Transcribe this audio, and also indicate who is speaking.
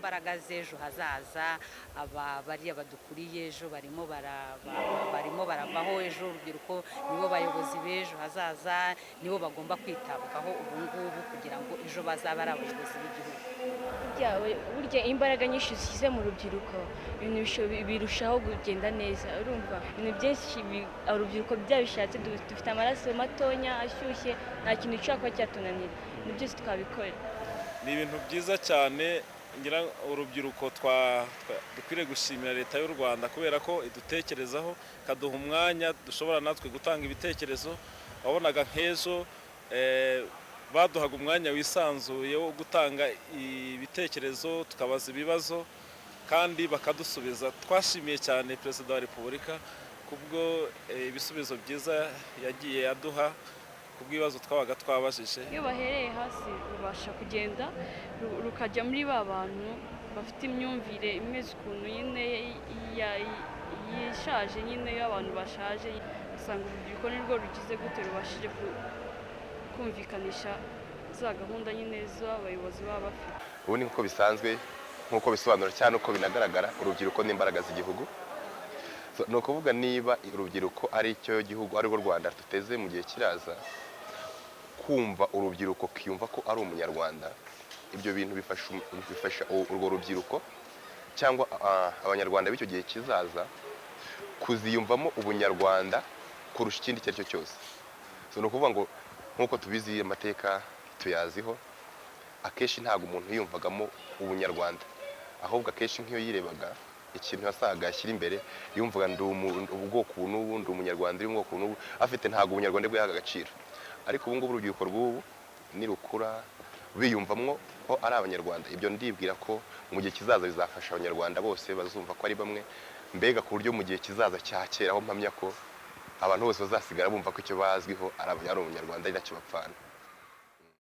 Speaker 1: mbaraga z'ejo hazaza, bariya badukuriye ejo barimo baravaho ejo, urubyiruko nibo bayobozi b'ejo hazaza, nibo bagomba kwitabwaho ubu ngubu kugira ngo ejo bazaba ari abayobozi b'igihugu.
Speaker 2: Burya imbaraga nyinshi zishyize mu rubyiruko ibintu birushaho kugenda neza. Urumva ibintu byinshi urubyiruko byabishatse, dufite amaraso matonya ashyushye, nta kintu gishobora kuba cyatunanira, ibintu byose twabikora.
Speaker 3: Ni ibintu byiza cyane, ngira urubyiruko dukwiriye gushimira leta y'u Rwanda kubera ko idutekerezaho, ikaduha umwanya dushobora natwe gutanga ibitekerezo. Wabonaga nk'ejo baduhaga umwanya wisanzuye wo gutanga ibitekerezo, tukabaza ibibazo kandi bakadusubiza. Twashimiye cyane Perezida wa Repubulika kubwo ibisubizo byiza yagiye aduha kubw'ibibazo twabaga twabajije.
Speaker 2: Iyo bahereye hasi rubasha kugenda rukajya muri ba bantu bafite imyumvire imeze ukuntu nyine yishaje, nyine y'abantu bashaje, usanga urubyiruko nirwo rugize gute rubashije kumvikanisha za gahunda nyine z'abayobozi baba bafite.
Speaker 4: Ubu ni nk'uko bisanzwe, nk'uko bisobanura cyane uko binagaragara, urubyiruko n'imbaraga z'igihugu. Ni ukuvuga niba urubyiruko ari cyo gihugu, ari rwo Rwanda tuteze mu gihe kiraza, kumva urubyiruko kiyumva ko ari umunyarwanda, ibyo bintu bifasha urwo rubyiruko cyangwa abanyarwanda b'icyo gihe kizaza kuziyumvamo ubunyarwanda kurusha ikindi icyo ari cyo cyose. Ni ukuvuga ngo nk'uko tubizi amateka tuyaziho, akenshi ntabwo umuntu yiyumvagamo ubunyarwanda, ahubwo akenshi nk'iyo yirebaga ikintu yasaga ashyira imbere, yumvaga ndi ubwoko ubu n'ubu, ndi umunyarwanda uri mu bwoko n'ubu, afite ntabwo ubunyarwanda bwe yahaga agaciro. Ariko ubu ngubu urubyiruko rw'ubu nirukura biyumvamwo ko ari abanyarwanda, ibyo ndibwira ko mu gihe kizaza bizafasha abanyarwanda bose bazumva ko ari bamwe, mbega ku buryo mu gihe kizaza cya kera aho mpamya ko abantu bose bazasigara bumva ko icyo bazwiho ari umunyarwanda, ari nacyo bapfana.